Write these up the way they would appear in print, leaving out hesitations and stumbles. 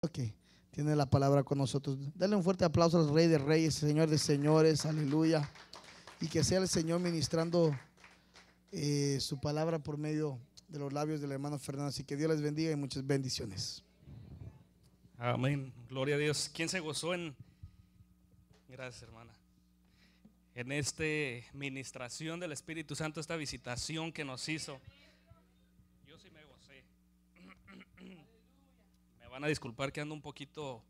que tiene la palabra con nosotros. Dale un fuerte aplauso al Rey de Reyes, Señor de Señores, aleluya. Y que sea el Señor ministrando su palabra por medio de los labios del hermano Fernando. Así que Dios les bendiga y muchas bendiciones. Amén, gloria a Dios. ¿Quién se gozó gracias hermana, en esta ministración del Espíritu Santo, esta visitación que nos hizo? Yo sí me gocé. Me van a disculpar que ando un poquito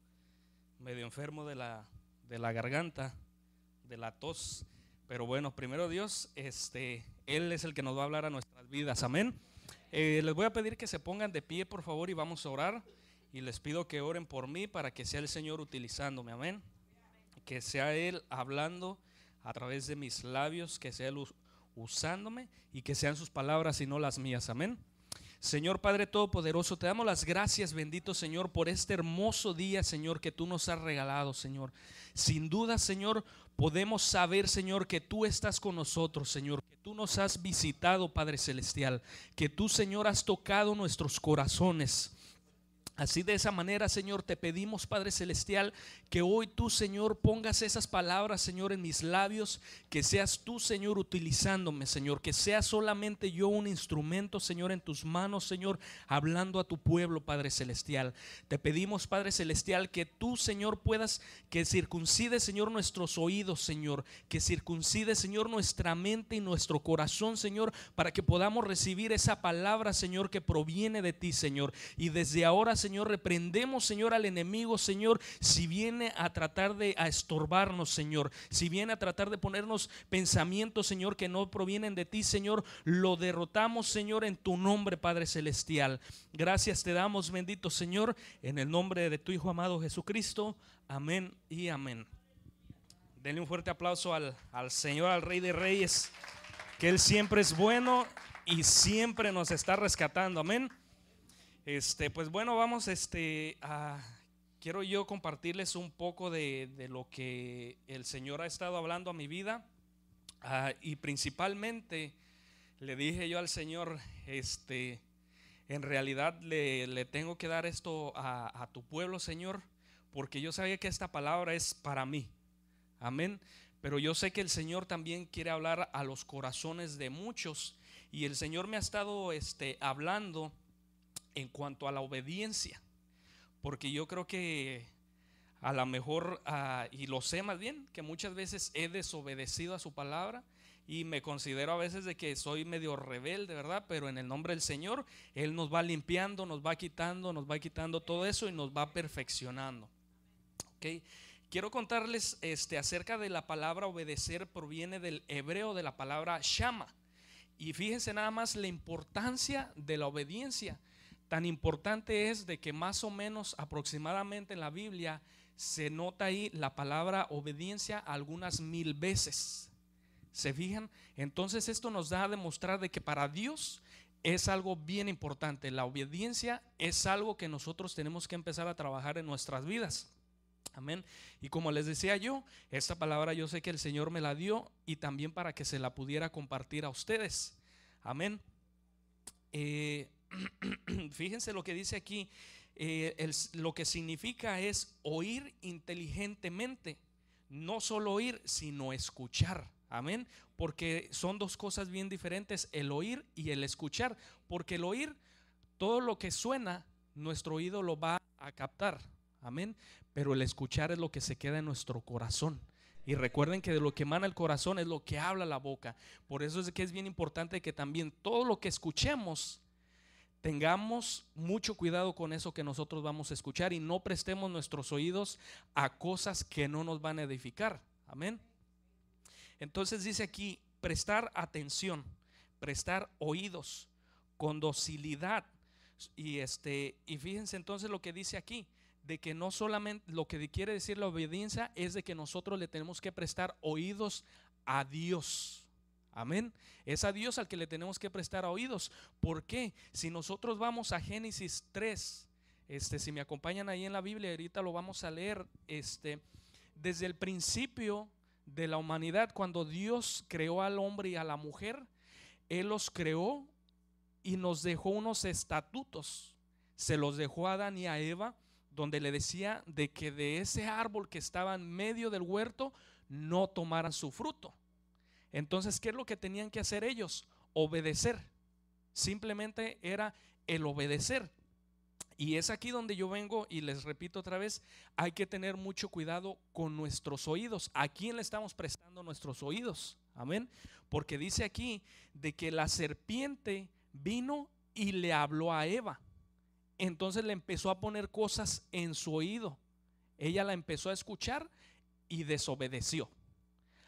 medio enfermo de la garganta, de la tos, pero bueno, primero Dios, Él es el que nos va a hablar a nuestras vidas, amén. Les voy a pedir que se pongan de pie, por favor, y vamos a orar. Y les pido que oren por mí para que sea el Señor utilizándome, amén. Que sea Él hablando a través de mis labios, que sea Él usándome y que sean sus palabras y no las mías, amén. Señor Padre Todopoderoso, te damos las gracias, bendito Señor, por este hermoso día, Señor, que tú nos has regalado, Señor. Sin duda, Señor, podemos saber, Señor, que tú estás con nosotros, Señor, que tú nos has visitado, Padre Celestial, que tú, Señor, has tocado nuestros corazones. Así de esa manera, Señor, te pedimos, Padre Celestial, que hoy tú, Señor, pongas esas palabras, Señor, en mis labios, que seas tú, Señor, utilizándome, Señor, que sea solamente yo un instrumento, Señor, en tus manos, Señor, hablando a tu pueblo, Padre Celestial. Te pedimos, Padre Celestial, que tú, Señor, puedas, que circuncide, Señor, nuestros oídos, Señor, que circuncide, Señor, nuestra mente y nuestro corazón, Señor, para que podamos recibir esa palabra, Señor, que proviene de ti, Señor. Y desde ahora, Señor, reprendemos, Señor, al enemigo, Señor, si viene a tratar de estorbarnos, Señor, si viene a tratar de ponernos pensamientos, Señor, que no provienen de ti, Señor, lo derrotamos, Señor, en tu nombre, Padre Celestial. Gracias te damos, bendito Señor, en el nombre de tu Hijo amado Jesucristo. Amén y amén. Denle un fuerte aplauso al Señor, al Rey de Reyes, que Él siempre es bueno y siempre nos está rescatando. Amén. Pues bueno, vamos quiero yo compartirles un poco de lo que el Señor ha estado hablando a mi vida, y principalmente le dije yo al Señor, en realidad le tengo que dar esto a tu pueblo, Señor, porque yo sabía que esta palabra es para mí, amén, pero yo sé que el Señor también quiere hablar a los corazones de muchos, y el Señor me ha estado hablando en cuanto a la obediencia, porque yo creo que a lo mejor, y lo sé más bien, que muchas veces he desobedecido a su palabra y me considero a veces de que soy medio rebelde, ¿verdad? Pero en el nombre del Señor, Él nos va limpiando, nos va quitando todo eso y nos va perfeccionando. ¿Ok? Quiero contarles acerca de la palabra obedecer. Proviene del hebreo de la palabra shama. Y fíjense nada más la importancia de la obediencia. Tan importante es de que más o menos aproximadamente en la Biblia se nota ahí la palabra obediencia algunas 1000 veces. ¿Se fijan? Entonces esto nos da a demostrar de que para Dios es algo bien importante. La obediencia es algo que nosotros tenemos que empezar a trabajar en nuestras vidas. Amén. Y como les decía yo, esta palabra yo sé que el Señor me la dio y también para que se la pudiera compartir a ustedes. Amén. Fíjense lo que dice aquí, lo que significa es oír inteligentemente, no solo oír, sino escuchar. Amén. Porque son dos cosas bien diferentes, el oír y el escuchar. Porque el oír, todo lo que suena, nuestro oído lo va a captar. Amén. Pero el escuchar es lo que se queda en nuestro corazón. Y recuerden que de lo que emana el corazón es lo que habla la boca. Por eso es que es bien importante que también todo lo que escuchemos, tengamos mucho cuidado con eso que nosotros vamos a escuchar y no prestemos nuestros oídos a cosas que no nos van a edificar. Amén. Entonces dice aquí, prestar atención, prestar oídos con docilidad. Y fíjense entonces lo que dice aquí, de que no solamente lo que quiere decir la obediencia es de que nosotros le tenemos que prestar oídos a Dios. Amén. Es a Dios al que le tenemos que prestar oídos. ¿Por qué? Si nosotros vamos a Génesis 3, si me acompañan ahí en la Biblia, ahorita lo vamos a leer, desde el principio de la humanidad, cuando Dios creó al hombre y a la mujer, Él los creó y nos dejó unos estatutos. Se los dejó a Adán y a Eva, donde le decía de que de ese árbol que estaba en medio del huerto no tomaran su fruto. Entonces, ¿qué es lo que tenían que hacer ellos? Obedecer. Simplemente era el obedecer. Y es aquí donde yo vengo y les repito otra vez, hay que tener mucho cuidado con nuestros oídos. ¿A quién le estamos prestando nuestros oídos? Amén. Porque dice aquí de que la serpiente vino y le habló a Eva. Entonces le empezó a poner cosas en su oído. Ella la empezó a escuchar y desobedeció.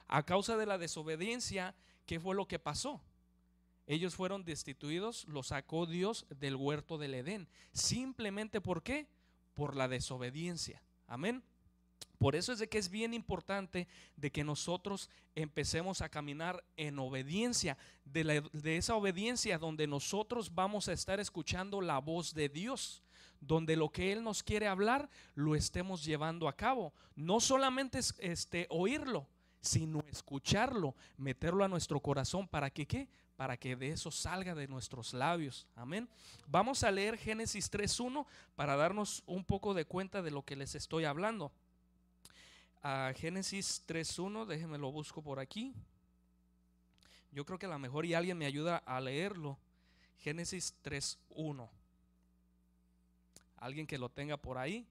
A causa de la desobediencia, ¿qué fue lo que pasó? Ellos fueron destituidos, los sacó Dios del huerto del Edén. Simplemente ¿por qué? Por la desobediencia. Amén. Por eso es de que es bien importante de que nosotros empecemos a caminar en obediencia, de esa obediencia donde nosotros vamos a estar escuchando la voz de Dios, donde lo que Él nos quiere hablar lo estemos llevando a cabo. No solamente es oírlo, sino escucharlo, meterlo a nuestro corazón. ¿Para que qué? Para que de eso salga de nuestros labios. Amén. Vamos a leer Génesis 3:1 para darnos un poco de cuenta de lo que les estoy hablando. Génesis 3:1, déjenme lo busco por aquí. Yo creo que a lo mejor y alguien me ayuda a leerlo. Génesis 3:1. Alguien que lo tenga por ahí.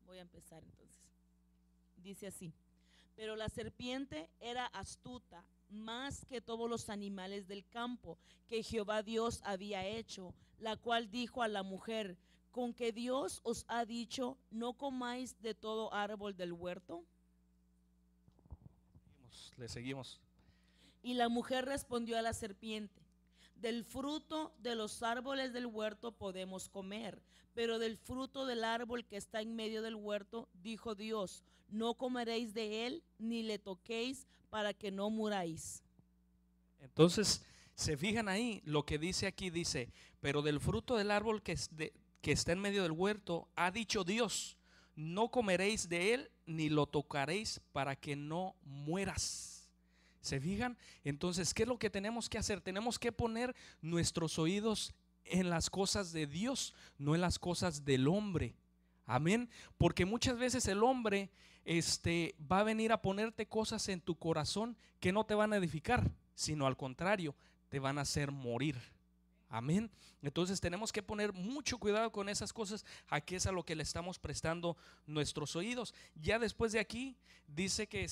Voy a empezar entonces. Dice así: pero la serpiente era astuta más que todos los animales del campo que Jehová Dios había hecho, la cual dijo a la mujer: ¿con que Dios os ha dicho, no comáis de todo árbol del huerto? Le seguimos. Y la mujer respondió a la serpiente: del fruto de los árboles del huerto podemos comer, pero del fruto del árbol que está en medio del huerto, dijo Dios, no comeréis de él, ni le toquéis, para que no muráis. Entonces, se fijan ahí, lo que dice aquí, dice, pero del fruto del árbol que está en medio del huerto, ha dicho Dios, no comeréis de él, ni lo tocaréis, para que no mueras. ¿Se fijan? Entonces, ¿qué es lo que tenemos que hacer? Tenemos que poner nuestros oídos en las cosas de Dios, no en las cosas del hombre. Amén. Porque muchas veces el hombre va a venir a ponerte cosas en tu corazón que no te van a edificar, sino al contrario, te van a hacer morir. Amén. Entonces tenemos que poner mucho cuidado con esas cosas, a qué es a lo que le estamos prestando nuestros oídos. Ya después de aquí dice que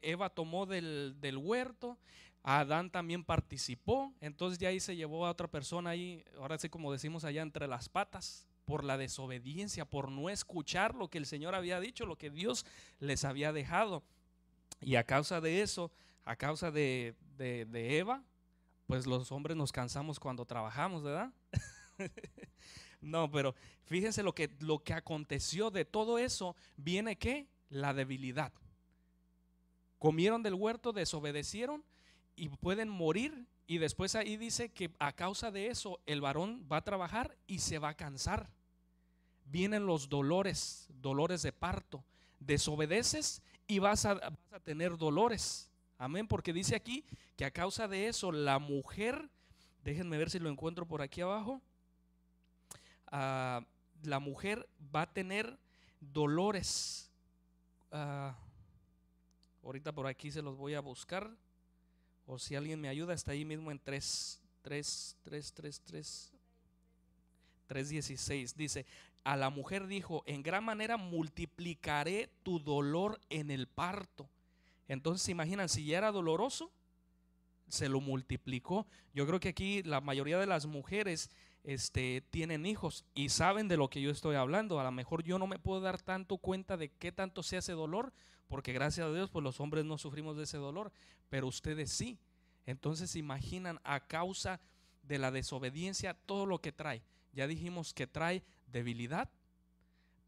Eva tomó del huerto, Adán también participó, entonces ya ahí se llevó a otra persona ahí, ahora sí como decimos allá, entre las patas, por la desobediencia, por no escuchar lo que el Señor había dicho, lo que Dios les había dejado. Y a causa de eso, a causa de Eva, pues los hombres nos cansamos cuando trabajamos, ¿verdad? No, pero fíjense lo que aconteció de todo eso. Viene ¿qué? La debilidad. Comieron del huerto, desobedecieron y pueden morir. Y después ahí dice que a causa de eso el varón va a trabajar y se va a cansar. Vienen los dolores de parto. Desobedeces y vas a tener dolores. Amén, porque dice aquí que a causa de eso la mujer, déjenme ver si lo encuentro por aquí abajo, la mujer va a tener dolores. Ahorita por aquí se los voy a buscar, o si alguien me ayuda, está ahí mismo en 3:16. Dice, a la mujer dijo, en gran manera multiplicaré tu dolor en el parto. Entonces se imaginan, si ya era doloroso, se lo multiplicó. Yo creo que aquí la mayoría de las mujeres tienen hijos y saben de lo que yo estoy hablando. A lo mejor yo no me puedo dar tanto cuenta de qué tanto se hace dolor, porque gracias a Dios pues los hombres no sufrimos de ese dolor, pero ustedes sí. Entonces se imaginan, a causa de la desobediencia, todo lo que trae. Ya dijimos que trae debilidad,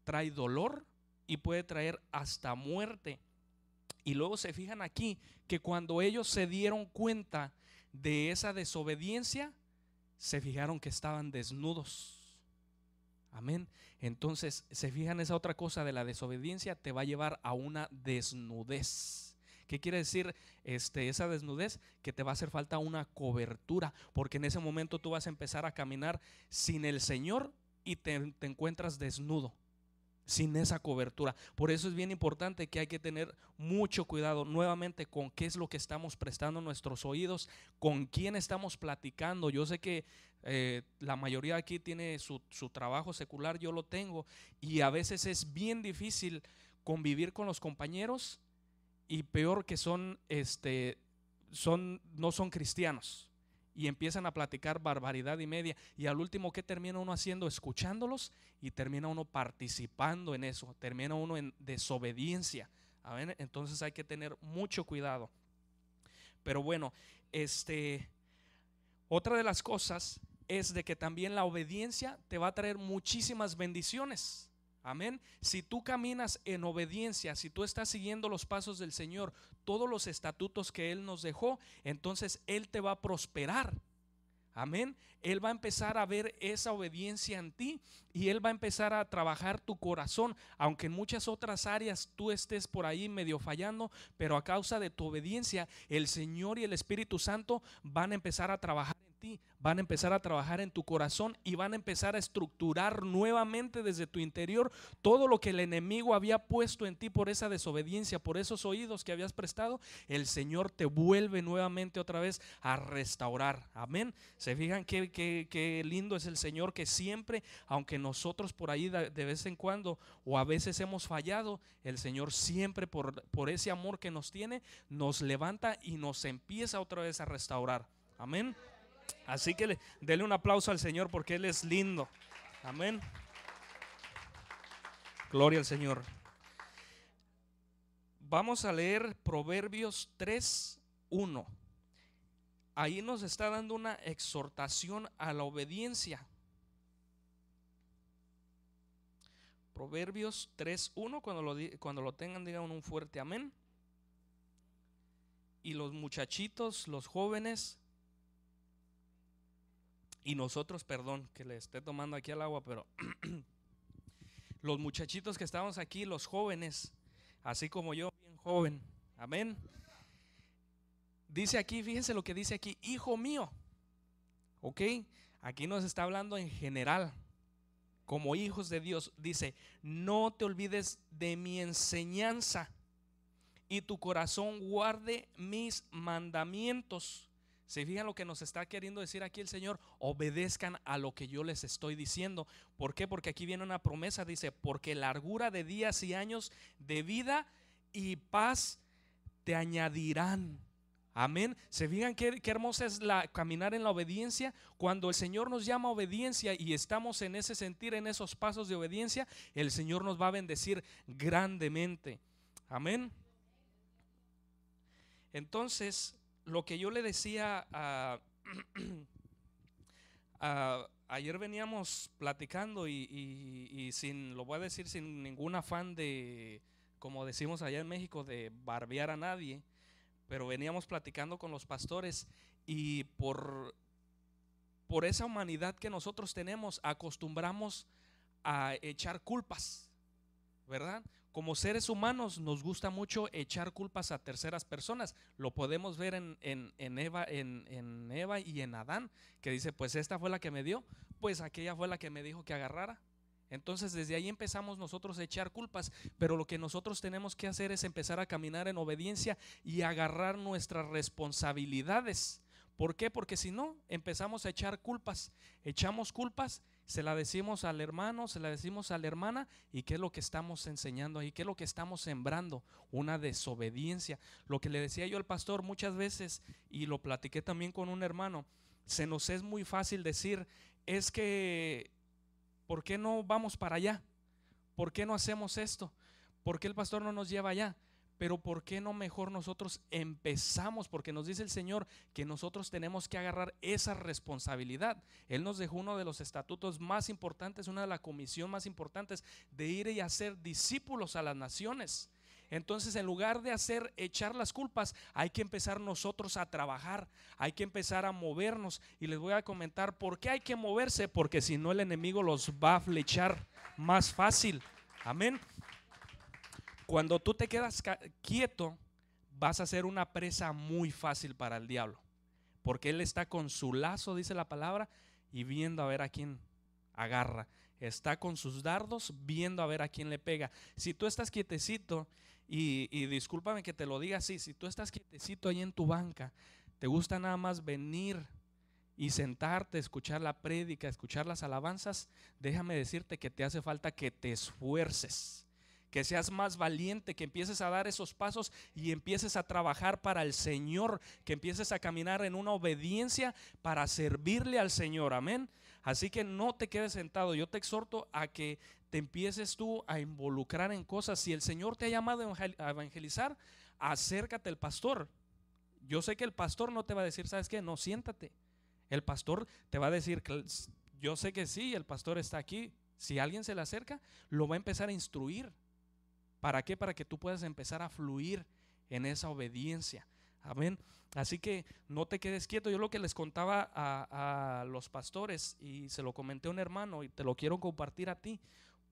trae dolor y puede traer hasta muerte. Y luego se fijan aquí que cuando ellos se dieron cuenta de esa desobediencia, se fijaron que estaban desnudos. Amén. Entonces se fijan, esa otra cosa de la desobediencia te va a llevar a una desnudez. ¿Qué quiere decir esa desnudez? Que te va a hacer falta una cobertura, porque en ese momento tú vas a empezar a caminar sin el Señor y te encuentras desnudo, sin esa cobertura. Por eso es bien importante que hay que tener mucho cuidado nuevamente con qué es lo que estamos prestando nuestros oídos, con quién estamos platicando. Yo sé que la mayoría aquí tiene su trabajo secular, yo lo tengo, y a veces es bien difícil convivir con los compañeros, y peor que no son cristianos, y empiezan a platicar barbaridad y media, y al último, ¿qué termina uno haciendo? Escuchándolos, y termina uno participando en eso, termina uno en desobediencia. ¿Amén? Entonces hay que tener mucho cuidado. Pero bueno, otra de las cosas es de que también la obediencia te va a traer muchísimas bendiciones. Amén. Si tú caminas en obediencia, si tú estás siguiendo los pasos del Señor, todos los estatutos que Él nos dejó, entonces Él te va a prosperar. Amén. Él va a empezar a ver esa obediencia en ti, y Él va a empezar a trabajar tu corazón, aunque en muchas otras áreas tú estés por ahí medio fallando, pero a causa de tu obediencia, el Señor y el Espíritu Santo van a empezar a trabajar en ti, van a empezar a trabajar en tu corazón, y van a empezar a estructurar nuevamente desde tu interior todo lo que el enemigo había puesto en ti por esa desobediencia, por esos oídos que habías prestado. El Señor te vuelve nuevamente otra vez a restaurar. Amén. Se fijan qué lindo es el Señor, que siempre, aunque nosotros por ahí de vez en cuando o a veces hemos fallado, el Señor siempre por ese amor que nos tiene, nos levanta y nos empieza otra vez a restaurar. Amén. Así que dele un aplauso al Señor, porque Él es lindo. Amén. Gloria al Señor. Vamos a leer Proverbios 3:1. Ahí nos está dando una exhortación a la obediencia. Proverbios 3:1. Cuando lo tengan, digan un fuerte amén. Y los muchachitos, los jóvenes, y nosotros, perdón que le esté tomando aquí al agua, pero los muchachitos que estamos aquí, los jóvenes, así como yo, bien joven, amén. Dice aquí, fíjense lo que dice aquí: hijo mío. Ok, aquí nos está hablando en general, como hijos de Dios. Dice: no te olvides de mi enseñanza, y tu corazón guarde mis mandamientos. ¿Se fijan lo que nos está queriendo decir aquí el Señor? Obedezcan a lo que yo les estoy diciendo. ¿Por qué? Porque aquí viene una promesa. Dice: porque largura de días y años de vida y paz te añadirán. Amén. ¿Se fijan qué hermosa es caminar en la obediencia? Cuando el Señor nos llama a obediencia y estamos en ese sentir, en esos pasos de obediencia, el Señor nos va a bendecir grandemente. Amén. Entonces, lo que yo le decía ayer veníamos platicando y lo voy a decir sin ningún afán de, como decimos allá en México, de barbear a nadie, pero veníamos platicando con los pastores, y por esa humanidad que nosotros tenemos, acostumbramos a echar culpas, ¿verdad? Como seres humanos nos gusta mucho echar culpas a terceras personas. Lo podemos ver en Eva y en Adán, que dice: pues esta fue la que me dio, pues aquella fue la que me dijo que agarrara. Entonces desde ahí empezamos nosotros a echar culpas, pero lo que nosotros tenemos que hacer es empezar a caminar en obediencia y agarrar nuestras responsabilidades. ¿Por qué? Porque si no, empezamos a echar culpas, echamos culpas, se la decimos al hermano, se la decimos a la hermana, y ¿qué es lo que estamos enseñando ahí? ¿Qué es lo que estamos sembrando? Una desobediencia. Lo que le decía yo al pastor muchas veces, y lo platiqué también con un hermano, se nos es muy fácil decir: es que ¿por qué no vamos para allá? ¿Por qué no hacemos esto? ¿Por qué el pastor no nos lleva allá? Pero ¿por qué no mejor nosotros empezamos? Porque nos dice el Señor que nosotros tenemos que agarrar esa responsabilidad. Él nos dejó uno de los estatutos más importantes, una de las comisiones más importantes, de ir y hacer discípulos a las naciones. Entonces, en lugar de echar las culpas, hay que empezar nosotros a trabajar, hay que empezar a movernos. Y les voy a comentar por qué hay que moverse: porque si no, el enemigo los va a flechar más fácil. Amén. Cuando tú te quedas quieto, vas a ser una presa muy fácil para el diablo, porque él está con su lazo, dice la palabra, y viendo a ver a quién agarra. Está con sus dardos viendo a ver a quién le pega. Si tú estás quietecito, y discúlpame que te lo diga así, si tú estás quietecito ahí en tu banca, te gusta nada más venir y sentarte, escuchar la prédica, escuchar las alabanzas, déjame decirte que te hace falta que te esfuerces, que seas más valiente, que empieces a dar esos pasos y empieces a trabajar para el Señor, que empieces a caminar en una obediencia para servirle al Señor, amén. Así que no te quedes sentado, yo te exhorto a que te empieces tú a involucrar en cosas. Si el Señor te ha llamado a evangelizar, acércate al pastor. Yo sé que el pastor no te va a decir, ¿sabes qué? No, siéntate. El pastor te va a decir, yo sé que sí, el pastor está aquí. Si alguien se le acerca, lo va a empezar a instruir. ¿Para qué? Para que tú puedas empezar a fluir en esa obediencia. Amén. Así que no te quedes quieto. Yo lo que les contaba a los pastores, y se lo comenté a un hermano, y te lo quiero compartir a ti.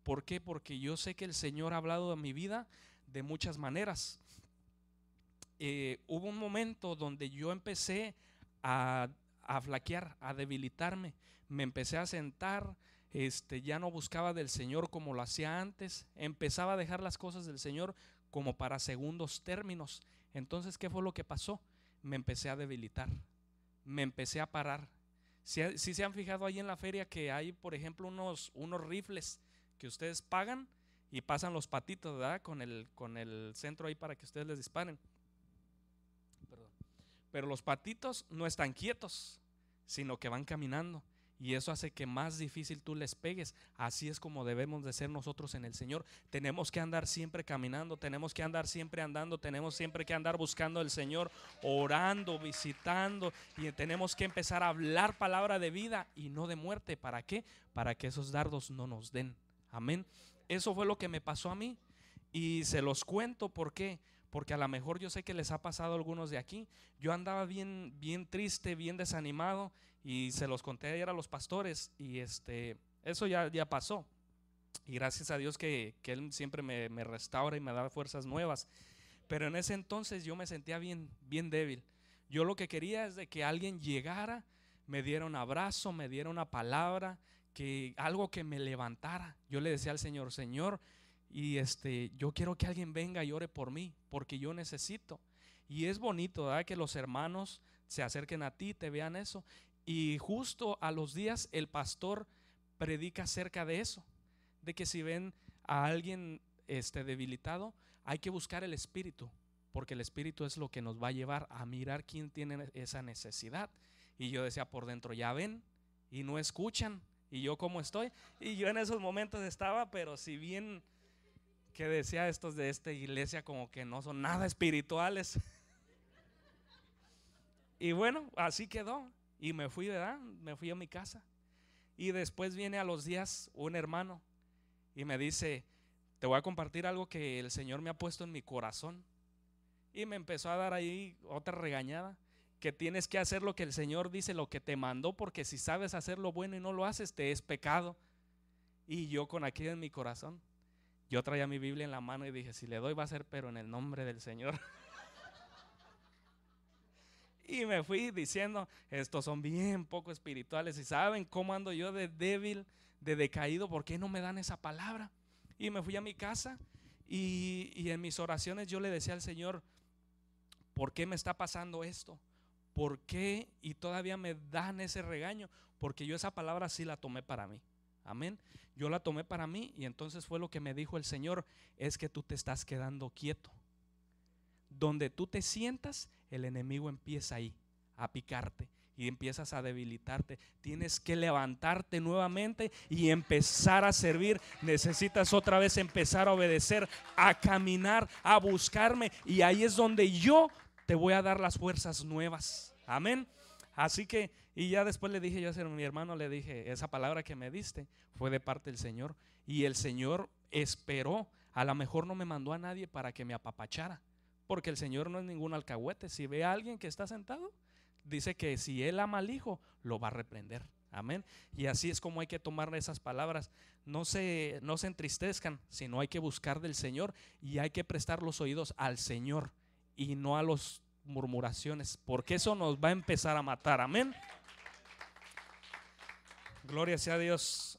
¿Por qué? Porque yo sé que el Señor ha hablado de mi vida de muchas maneras. Hubo un momento donde yo empecé a flaquear, a debilitarme. Me empecé a sentar, ya no buscaba del Señor como lo hacía antes. Empezaba a dejar las cosas del Señor como para segundos términos. Entonces, ¿qué fue lo que pasó? Me empecé a debilitar, me empecé a parar. Si se han fijado ahí en la feria que hay, por ejemplo, unos rifles que ustedes pagan y pasan los patitos, ¿verdad? Con el centro ahí para que ustedes les disparen. Perdón. Pero los patitos no están quietos, sino que van caminando. Y eso hace que más difícil tú les pegues. Así es como debemos de ser nosotros en el Señor. Tenemos que andar siempre caminando, tenemos que andar siempre andando, tenemos siempre que andar buscando al Señor, orando, visitando, y tenemos que empezar a hablar palabra de vida y no de muerte. ¿Para qué? Para que esos dardos no nos den. Amén. Eso fue lo que me pasó a mí y se los cuento. ¿Por qué? Porque a lo mejor yo sé que les ha pasado a algunos de aquí. Yo andaba bien triste, bien desanimado, y se los conté ayer a los pastores, y eso ya pasó, y gracias a Dios que Él siempre me restaura y me da fuerzas nuevas. Pero en ese entonces yo me sentía bien débil. Yo lo que quería es de que alguien llegara, me diera un abrazo, me diera una palabra, que algo que me levantara. Yo le decía al Señor, Señor, y yo quiero que alguien venga y ore por mí, porque yo necesito. Y es bonito, ¿verdad?, que los hermanos se acerquen a ti, te vean eso. Y justo a los días el pastor predica acerca de eso, de que si ven a alguien debilitado, hay que buscar el Espíritu, porque el Espíritu es lo que nos va a llevar a mirar quién tiene esa necesidad. Y yo decía por dentro, ya ven, y no escuchan, y yo cómo estoy. Y yo en esos momentos estaba, pero si bien que decía, estos de esta iglesia como que no son nada espirituales. Y bueno, así quedó. Y me fui, ¿verdad? Me fui a mi casa. Y después viene a los días un hermano y me dice, te voy a compartir algo que el Señor me ha puesto en mi corazón. Y me empezó a dar ahí otra regañada, que tienes que hacer lo que el Señor dice, lo que te mandó, porque si sabes hacer lo bueno y no lo haces, te es pecado. Y yo con aquello en mi corazón, yo traía mi Biblia en la mano y dije, si le doy va a ser, pero en el nombre del Señor. Y me fui diciendo, estos son bien poco espirituales, y saben cómo ando yo de débil, de decaído, ¿por qué no me dan esa palabra? Y me fui a mi casa y en mis oraciones yo le decía al Señor, ¿por qué me está pasando esto? ¿Por qué? Y todavía me dan ese regaño, porque yo esa palabra sí la tomé para mí. Amén. Yo la tomé para mí, y entonces fue lo que me dijo el Señor, es que tú te estás quedando quieto. Donde tú te sientas, el enemigo empieza ahí a picarte y empiezas a debilitarte. Tienes que levantarte nuevamente y empezar a servir. Necesitas otra vez empezar a obedecer, a caminar, a buscarme, y ahí es donde yo te voy a dar las fuerzas nuevas. Amén. Así que, y ya después le dije yo a mi hermano, le dije, esa palabra que me diste fue de parte del Señor, y el Señor esperó. A lo mejor no me mandó a nadie para que me apapachara, porque el Señor no es ningún alcahuete. Si ve a alguien que está sentado, dice que si él ama al hijo, lo va a reprender. Amén. Y así es como hay que tomar esas palabras. No se entristezcan, sino hay que buscar del Señor, y hay que prestar los oídos al Señor y no a las murmuraciones, porque eso nos va a empezar a matar. Amén. Gloria sea a Dios.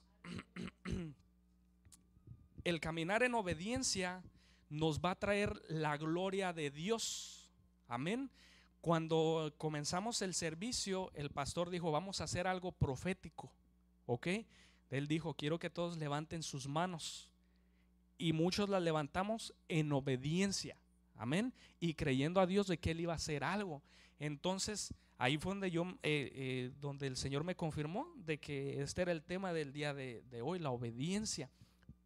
El caminar en obediencia nos va a traer la gloria de Dios. Amén. Cuando comenzamos el servicio, el pastor dijo: vamos a hacer algo profético. ¿Ok? Él dijo: quiero que todos levanten sus manos. Y muchos las levantamos en obediencia. Amén. Y creyendo a Dios de que Él iba a hacer algo. Entonces ahí fue donde donde el Señor me confirmó de que este era el tema del día de hoy, la obediencia.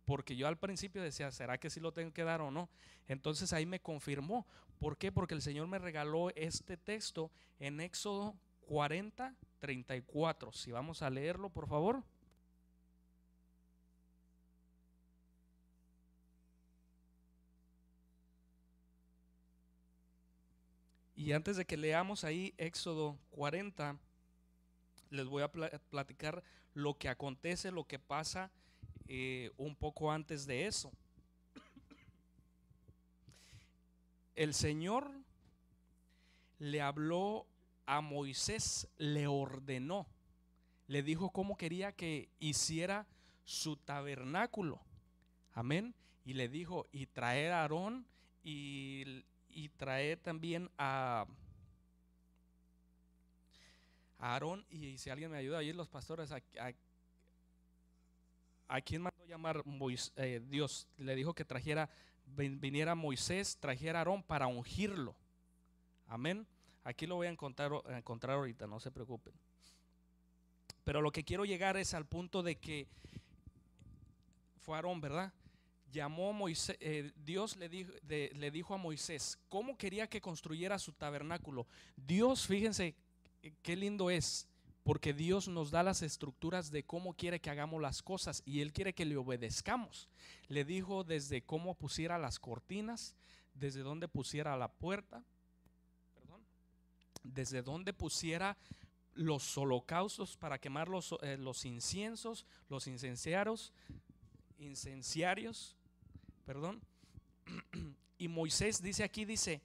Porque yo al principio decía: ¿será que sí lo tengo que dar o no? Entonces ahí me confirmó. ¿Por qué? Porque el Señor me regaló este texto en Éxodo 40:34. Si vamos a leerlo, por favor. Y antes de que leamos ahí Éxodo 40, les voy a platicar lo que acontece, lo que pasa un poco antes de eso. El Señor le habló a Moisés, le ordenó, le dijo cómo quería que hiciera su tabernáculo. Amén. Y le dijo: y traer a Aarón y traer también a Aarón. Y si alguien me ayuda ahí, los pastores, ¿a quién mandó llamar Dios? Le dijo que viniera Moisés, trajera a Aarón para ungirlo. Amén. Aquí lo voy a encontrar ahorita, no se preocupen. Pero lo que quiero llegar es al punto de que fue Aarón, ¿verdad? Llamó a Moisés, Dios le dijo a Moisés cómo quería que construyera su tabernáculo. Dios, fíjense qué lindo es, porque Dios nos da las estructuras de cómo quiere que hagamos las cosas y Él quiere que le obedezcamos. Le dijo desde cómo pusiera las cortinas, desde dónde pusiera la puerta, desde dónde pusiera los holocaustos para quemar los inciensos, los incenciarios, y Moisés dice,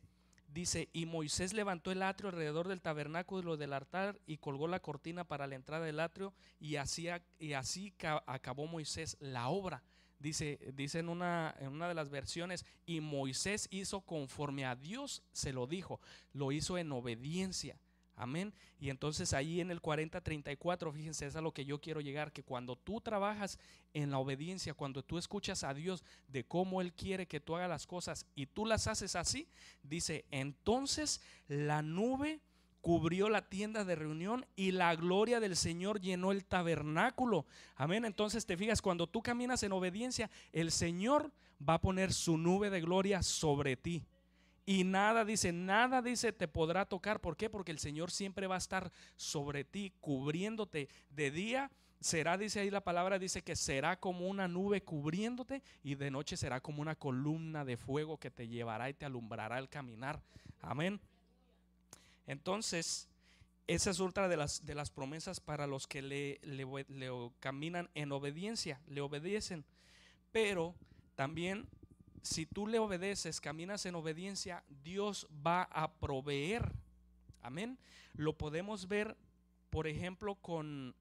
y Moisés levantó el atrio alrededor del tabernáculo del altar y colgó la cortina para la entrada del atrio, y así acabó Moisés la obra. Dice en una de las versiones: y Moisés hizo conforme a Dios se lo dijo, lo hizo en obediencia. Amén. Y entonces ahí en el 40:34, fíjense, es a lo que yo quiero llegar, que cuando tú trabajas en la obediencia, cuando tú escuchas a Dios de cómo Él quiere que tú hagas las cosas y tú las haces así, dice: entonces la nube cubrió la tienda de reunión y la gloria del Señor llenó el tabernáculo. Amén. Entonces te fijas, cuando tú caminas en obediencia, el Señor va a poner su nube de gloria sobre ti. Y nada dice te podrá tocar. ¿Por qué? Porque el Señor siempre va a estar sobre ti, cubriéndote. De día será, dice ahí la palabra, dice que será como una nube cubriéndote, y de noche será como una columna de fuego que te llevará y te alumbrará al caminar. Amén. Entonces, esa es otra de las promesas para los que le caminan en obediencia, le obedecen. Pero también, si tú le obedeces, caminas en obediencia, Dios va a proveer. Amén. Lo podemos ver, por ejemplo, con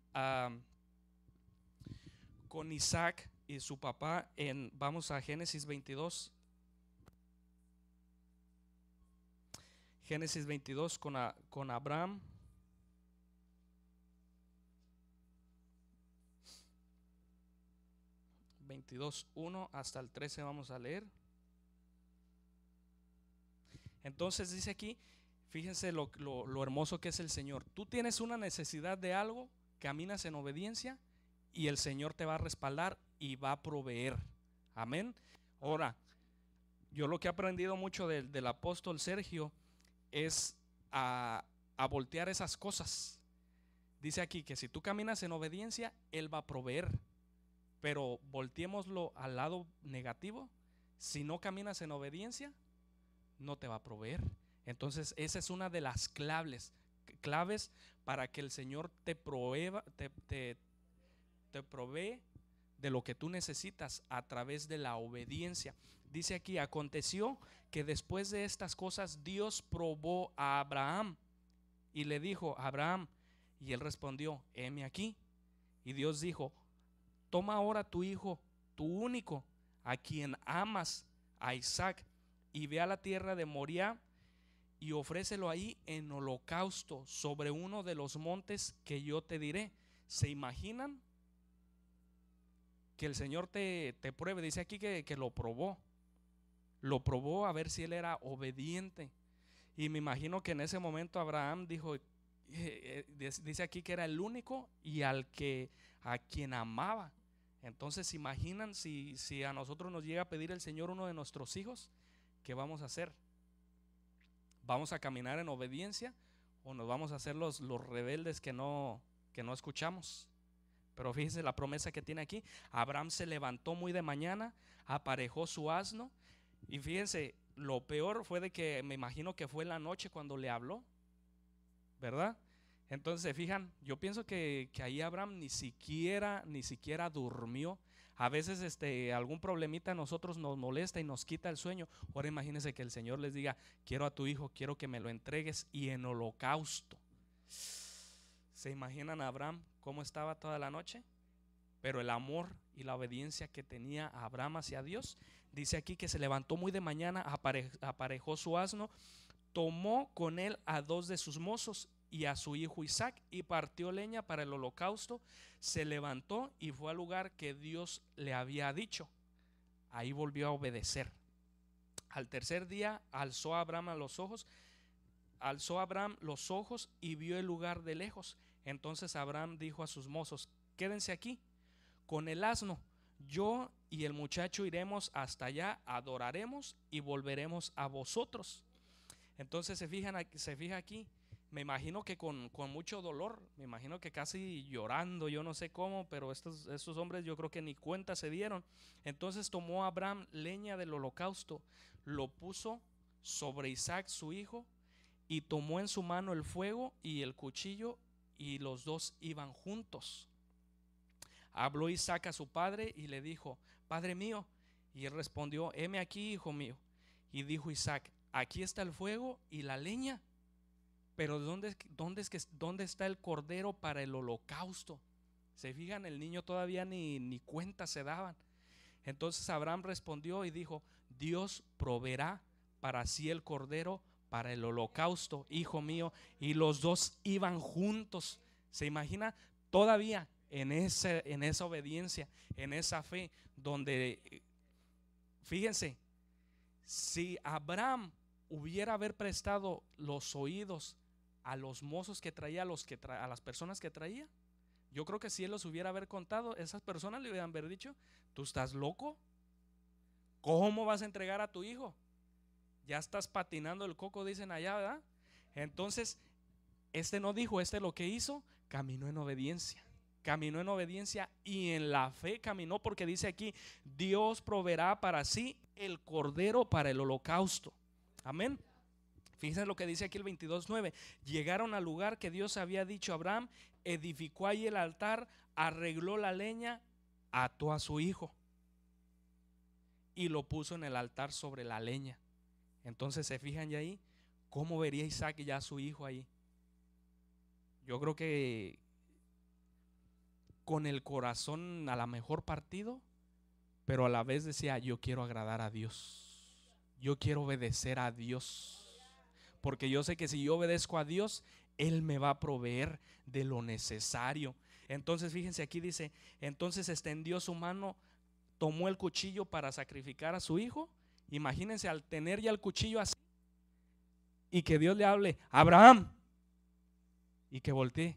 Isaac y su papá. Vamos a Génesis 22. Génesis 22 con Abraham. (22:1 hasta el 13) vamos a leer. Entonces dice aquí, fíjense lo hermoso que es el Señor. Tú tienes una necesidad de algo, caminas en obediencia y el Señor te va a respaldar y va a proveer. Amén. Ahora, yo lo que he aprendido mucho del apóstol Sergio es a voltear esas cosas. Dice aquí que si tú caminas en obediencia, Él va a proveer. Pero volteémoslo al lado negativo: si no caminas en obediencia, no te va a proveer. Entonces esa es una de las claves para que el Señor te provee de lo que tú necesitas a través de la obediencia. Dice aquí, aconteció que después de estas cosas Dios probó a Abraham y le dijo, Abraham, y él respondió, heme aquí. Y Dios dijo, toma ahora tu hijo, tu único, a quien amas, a Isaac, y ve a la tierra de Moriah y ofrécelo ahí en holocausto sobre uno de los montes que yo te diré. ¿Se imaginan que el Señor te pruebe? Dice aquí que lo probó a ver si él era obediente. Y me imagino que en ese momento Abraham dijo, dice aquí que era el único y a quien amaba. Entonces, imaginan si a nosotros nos llega a pedir el Señor uno de nuestros hijos, ¿qué vamos a hacer? ¿Vamos a caminar en obediencia o nos vamos a hacer los rebeldes que no escuchamos? Pero fíjense la promesa que tiene aquí. Abraham se levantó muy de mañana, aparejó su asno, y fíjense, lo peor fue de que me imagino que fue en la noche cuando le habló, ¿verdad? Entonces se fijan, yo pienso que ahí Abraham ni siquiera durmió. A veces algún problemita a nosotros nos molesta y nos quita el sueño. Ahora imagínense que el Señor les diga, quiero a tu hijo, quiero que me lo entregues y en holocausto. ¿Se imaginan a Abraham cómo estaba toda la noche? Pero el amor y la obediencia que tenía Abraham hacia Dios, dice aquí que se levantó muy de mañana, aparejó su asno, tomó con él a 2 de sus mozos y a su hijo Isaac, y partió leña para el holocausto. Se levantó y fue al lugar que Dios le había dicho. Ahí volvió a obedecer. Al tercer día alzó Abraham los ojos y vio el lugar de lejos. Entonces Abraham dijo a sus mozos, quédense aquí con el asno, yo y el muchacho iremos hasta allá, adoraremos y volveremos a vosotros. Entonces se fija aquí, me imagino que con mucho dolor, me imagino que casi llorando, yo no sé cómo, pero estos hombres yo creo que ni cuenta se dieron. Entonces tomó Abraham leña del holocausto, lo puso sobre Isaac su hijo, y tomó en su mano el fuego y el cuchillo, y los dos iban juntos. Habló Isaac a su padre y le dijo, Padre mío. Y él respondió, heme aquí, hijo mío. Y dijo Isaac, aquí está el fuego y la leña, pero ¿dónde está el cordero para el holocausto? Se fijan, el niño todavía ni cuenta se daban. Entonces Abraham respondió y dijo, Dios proveerá para sí el cordero para el holocausto, hijo mío. Y los dos iban juntos. Se imagina todavía en esa obediencia, en esa fe, donde, fíjense, si Abraham hubiera haber prestado los oídos a los mozos que traía, a las personas que traía, yo creo que si él los hubiera haber contado, esas personas le hubieran haber dicho, ¿tú estás loco? ¿Cómo vas a entregar a tu hijo? Ya estás patinando el coco, dicen allá, ¿verdad? Entonces, no dijo, lo que hizo, caminó en obediencia y en la fe caminó, porque dice aquí, Dios proveerá para sí el cordero para el holocausto. Amén. Fíjense lo que dice aquí el 22:9. Llegaron al lugar que Dios había dicho a Abraham, edificó ahí el altar, arregló la leña, ató a su hijo y lo puso en el altar sobre la leña. Entonces se fijan ya ahí, ¿cómo vería Isaac ya a su hijo ahí? Yo creo que con el corazón a la mejor partido, pero a la vez decía, yo quiero agradar a Dios, yo quiero obedecer a Dios, porque yo sé que si yo obedezco a Dios, Él me va a proveer de lo necesario. Entonces fíjense aquí dice, entonces extendió su mano, tomó el cuchillo para sacrificar a su hijo. Imagínense al tener ya el cuchillo así y que Dios le hable, Abraham, y que voltee.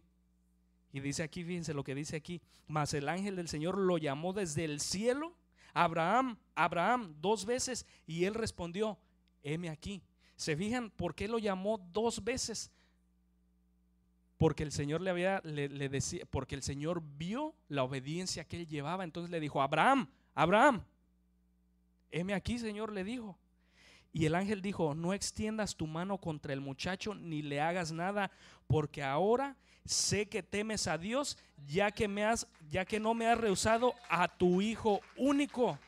Y dice aquí, fíjense lo que dice aquí, mas el ángel del Señor lo llamó desde el cielo, Abraham, Abraham, 2 veces, y él respondió, heme aquí. ¿Se fijan por qué lo llamó 2 veces? Porque el Señor le decía, porque el Señor vio la obediencia que él llevaba. Entonces le dijo, Abraham, Abraham, heme aquí, Señor, le dijo. Y el ángel dijo, no extiendas tu mano contra el muchacho ni le hagas nada, porque ahora sé que temes a Dios, ya que no me has rehusado a tu hijo único.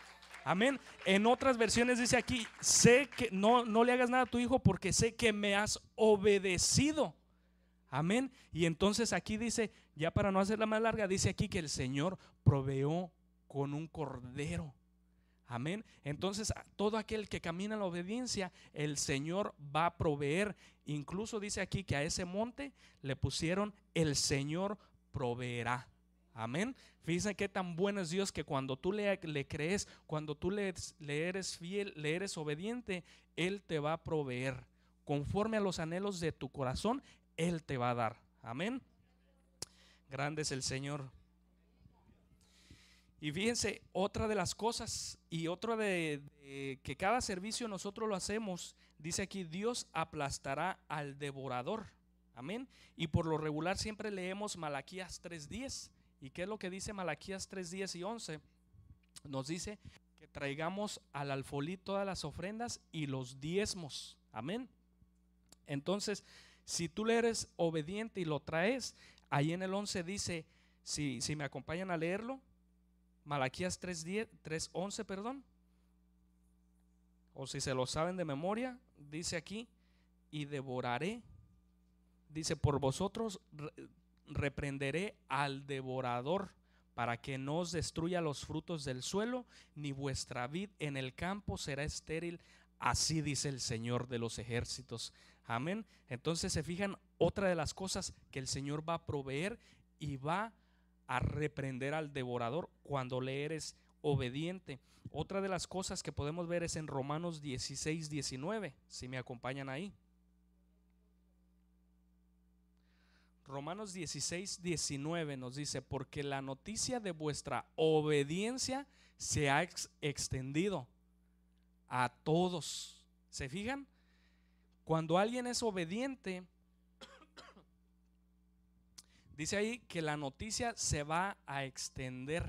Amén. En otras versiones dice aquí, sé que no le hagas nada a tu hijo porque sé que me has obedecido. Amén. Y entonces aquí dice, ya para no hacerla más larga, dice aquí que el Señor proveó con un cordero. Amén. Entonces todo aquel que camina en la obediencia, el Señor va a proveer. Incluso dice aquí que a ese monte le pusieron el Señor proveerá. Amén. Fíjense qué tan bueno es Dios, que cuando tú le crees, cuando tú le eres fiel, le eres obediente, Él te va a proveer. Conforme a los anhelos de tu corazón, Él te va a dar. Amén. Grande es el Señor. Y fíjense, otra de las cosas y otra de que cada servicio nosotros lo hacemos, dice aquí, Dios aplastará al devorador. Amén. Y por lo regular siempre leemos Malaquías 3:10. ¿Y qué es lo que dice Malaquías 3:10 y 11? Nos dice que traigamos al alfolí todas las ofrendas y los diezmos. Amén. Entonces, si tú le eres obediente y lo traes, ahí en el 11 dice, si me acompañan a leerlo, Malaquías 3:11, perdón, o si se lo saben de memoria, dice aquí, y devoraré, dice, por vosotros reprenderé al devorador, para que no os destruya los frutos del suelo, ni vuestra vid en el campo será estéril, así dice el Señor de los ejércitos. Amén. Entonces se fijan, otra de las cosas que el Señor va a proveer y va a reprender al devorador cuando le eres obediente. Otra de las cosas que podemos ver es en Romanos 16:19, si me acompañan ahí. Romanos 16:19 nos dice, porque la noticia de vuestra obediencia se ha extendido a todos. ¿Se fijan? Cuando alguien es obediente, dice ahí que la noticia se va a extender,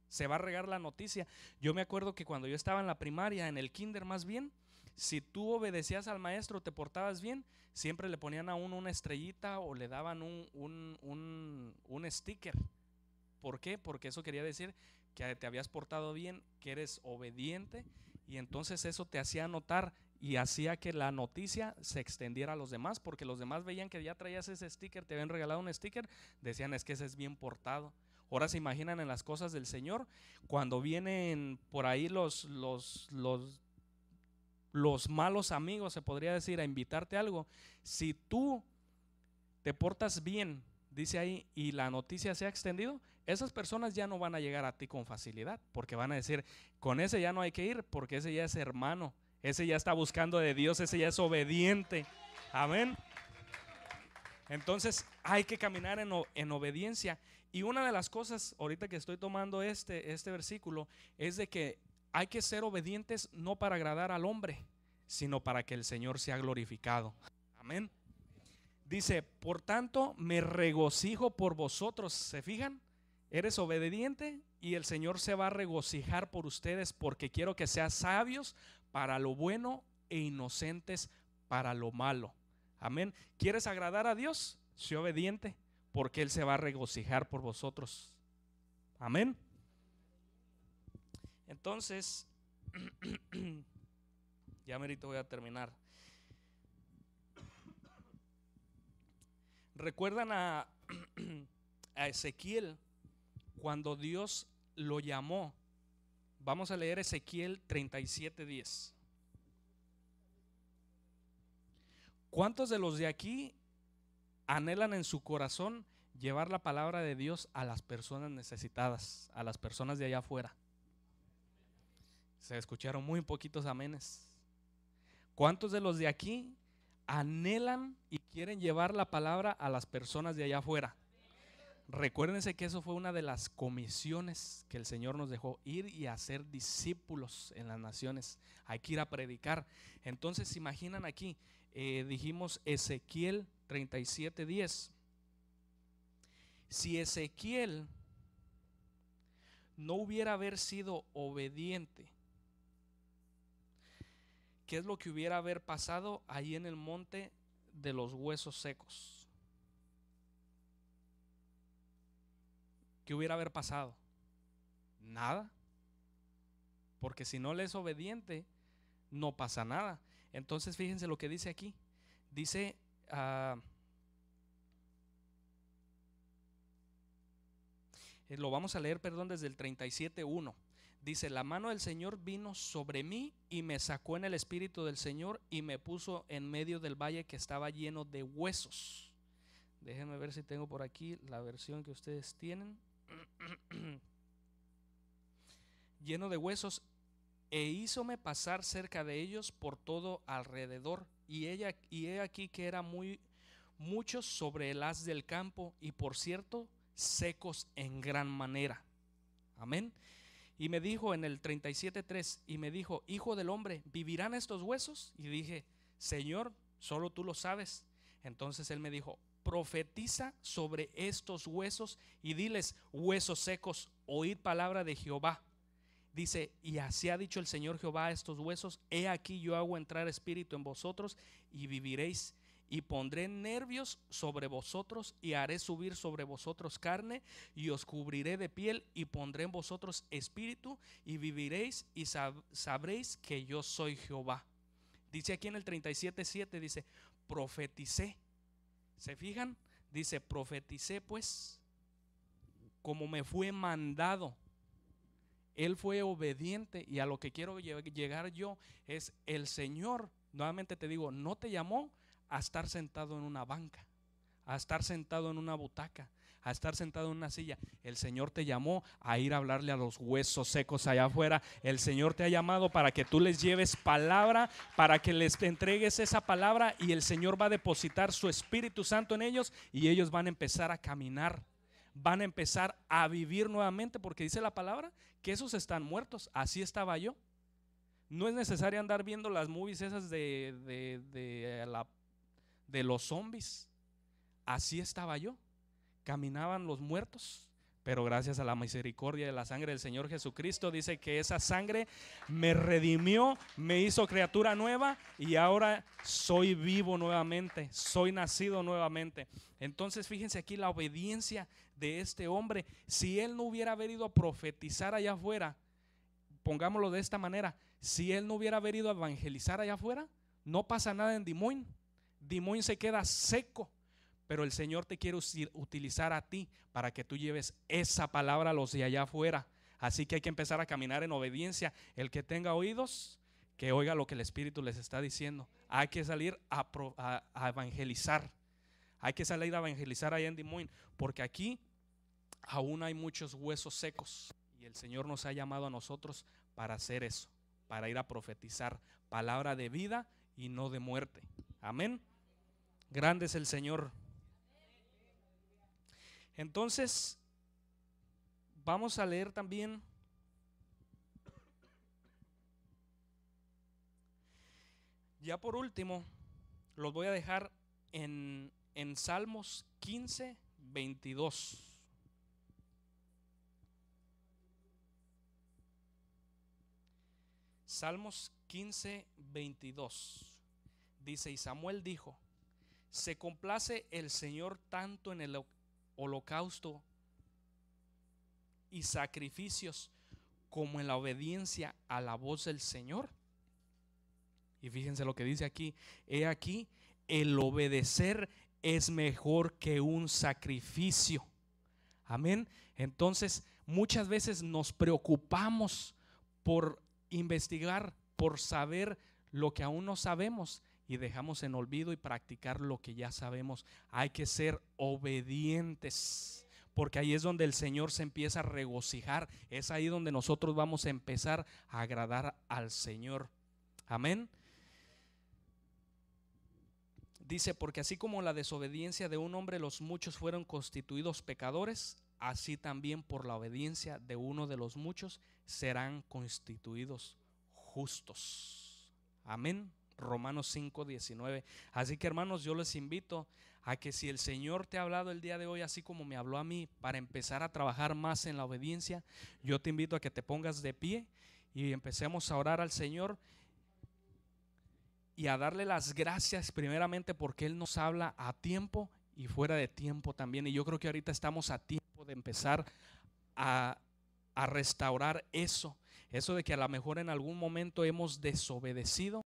se va a regar la noticia. Yo me acuerdo que cuando yo estaba en la primaria, en el kinder más bien, si tú obedecías al maestro, te portabas bien, siempre le ponían a uno una estrellita o le daban un sticker. ¿Por qué? Porque eso quería decir que te habías portado bien, que eres obediente, y entonces eso te hacía notar y hacía que la noticia se extendiera a los demás, porque los demás veían que ya traías ese sticker, te habían regalado un sticker, decían, es que ese es bien portado. Ahora se imaginan en las cosas del Señor, cuando vienen por ahí los malos amigos, se podría decir, a invitarte a algo. Si tú te portas bien, dice ahí, y la noticia se ha extendido, esas personas ya no van a llegar a ti con facilidad, porque van a decir, con ese ya no hay que ir, porque ese ya es hermano, ese ya está buscando de Dios, ese ya es obediente. Amén. Entonces hay que caminar en obediencia. Y una de las cosas, ahorita que estoy tomando este versículo, es de que hay que ser obedientes no para agradar al hombre, sino para que el Señor sea glorificado. Amén. Dice, por tanto me regocijo por vosotros. ¿Se fijan? Eres obediente y el Señor se va a regocijar por ustedes, porque quiero que sean sabios para lo bueno e inocentes para lo malo. Amén. ¿Quieres agradar a Dios? Sé obediente, porque Él se va a regocijar por vosotros. Amén. Entonces, ya merito voy a terminar. ¿Recuerdan a Ezequiel cuando Dios lo llamó? Vamos a leer Ezequiel 37:10. ¿Cuántos de los de aquí anhelan en su corazón llevar la palabra de Dios a las personas necesitadas, a las personas de allá afuera? Se escucharon muy poquitos amenes. ¿Cuántos de los de aquí anhelan y quieren llevar la palabra a las personas de allá afuera? Recuérdense que eso fue una de las comisiones que el Señor nos dejó, ir y hacer discípulos en las naciones. Hay que ir a predicar. Entonces, ¿se imaginan aquí? Dijimos Ezequiel 37:10. Si Ezequiel no hubiera haber sido obediente, ¿qué es lo que hubiera haber pasado ahí en el monte de los huesos secos? ¿Qué hubiera haber pasado? Nada. porque si no le es obediente, no pasa nada. Entonces fíjense lo que dice aquí. Dice, lo vamos a leer, perdón, desde el 37:1. Dice: la mano del Señor vino sobre mí y me sacó en el espíritu del Señor y me puso en medio del valle que estaba lleno de huesos. Déjenme ver si tengo por aquí la versión que ustedes tienen. Lleno de huesos, e hízome pasar cerca de ellos por todo alrededor. Y he aquí que eran muchos sobre el haz del campo, y por cierto, secos en gran manera. Amén. Y me dijo en el 37:3, y me dijo: hijo del hombre, ¿vivirán estos huesos? Y dije: Señor, solo tú lo sabes. Entonces él me dijo: profetiza sobre estos huesos y diles: huesos secos, oíd palabra de Jehová. Dice: y así ha dicho el Señor Jehová a estos huesos: he aquí yo hago entrar espíritu en vosotros y viviréis, y pondré nervios sobre vosotros y haré subir sobre vosotros carne, y os cubriré de piel, y pondré en vosotros espíritu y viviréis, y sabréis que yo soy Jehová. Dice aquí en el 37:7, dice: profeticé. ¿Se fijan? Dice: profeticé pues como me fue mandado. Él fue obediente, y a lo que quiero llegar yo es: el Señor, nuevamente te digo, no te llamó a estar sentado en una banca, a estar sentado en una butaca, a estar sentado en una silla. El Señor te llamó a ir a hablarle a los huesos secos allá afuera. El Señor te ha llamado para que tú les lleves palabra, para que les entregues esa palabra, y el Señor va a depositar su Espíritu Santo en ellos, y ellos van a empezar a caminar, van a empezar a vivir nuevamente, porque dice la palabra que esos están muertos. Así estaba yo. No es necesario andar viendo las movies esas de los zombies. Así estaba yo. Caminaban los muertos, pero gracias a la misericordia de la sangre del Señor Jesucristo, dice que esa sangre me redimió, me hizo criatura nueva, y ahora soy vivo nuevamente, soy nacido nuevamente. Entonces fíjense aquí la obediencia de este hombre. Si él no hubiera venido a profetizar allá afuera, pongámoslo de esta manera, si él no hubiera venido a evangelizar allá afuera, no pasa nada en Des Moines. Des Moines se queda seco. Pero el Señor te quiere utilizar a ti para que tú lleves esa palabra a los de allá afuera. Así que hay que empezar a caminar en obediencia. El que tenga oídos, que oiga lo que el Espíritu les está diciendo. Hay que salir a evangelizar. Hay que salir a evangelizar allá en Des Moines, porque aquí aún hay muchos huesos secos, y el Señor nos ha llamado a nosotros para hacer eso, para ir a profetizar palabra de vida y no de muerte. Amén. Grande es el Señor. Entonces vamos a leer también ya por último, los voy a dejar en Salmos 15:22. Salmos 15:22 dice: y Samuel dijo: se complace el Señor tanto en el holocausto y sacrificios como en la obediencia a la voz del Señor. Y fíjense lo que dice aquí: he aquí, el obedecer es mejor que un sacrificio. Amén. Entonces muchas veces nos preocupamos por investigar, por saber lo que aún no sabemos, y dejamos en olvido y practicar lo que ya sabemos. Hay que ser obedientes, porque ahí es donde el Señor se empieza a regocijar. Es ahí donde nosotros vamos a empezar a agradar al Señor. Amén. Dice: porque así como la desobediencia de un hombre los muchos fueron constituidos pecadores, así también por la obediencia de uno de los muchos serán constituidos justos. Amén. Romanos 5:19. Así que, hermanos, yo les invito a que, si el Señor te ha hablado el día de hoy así como me habló a mí, para empezar a trabajar más en la obediencia, yo te invito a que te pongas de pie y empecemos a orar al Señor y a darle las gracias primeramente porque Él nos habla a tiempo y fuera de tiempo también. Y yo creo que ahorita estamos a tiempo de empezar a restaurar eso. Eso de que a lo mejor en algún momento hemos desobedecido